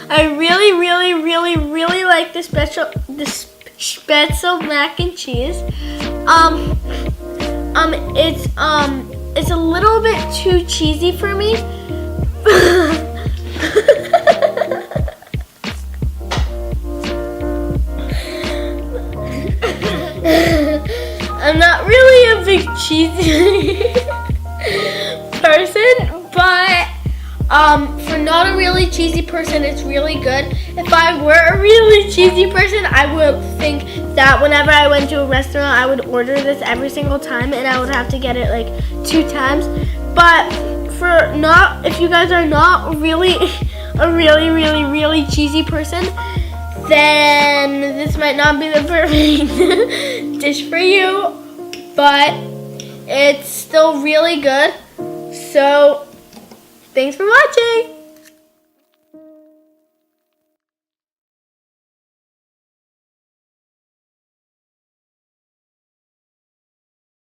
I really like the Spaetzle mac and cheese. It's a little bit too cheesy for me. I'm not really a big cheesy person, but for not a really cheesy person, it's really good. If I were a really cheesy person, I would think that whenever I went to a restaurant, I would order this every single time, and I would have to get it like 2 times. But if you guys are not really a really cheesy person, then this might not be the perfect dish for you, but it's still really good. So, thanks for watching.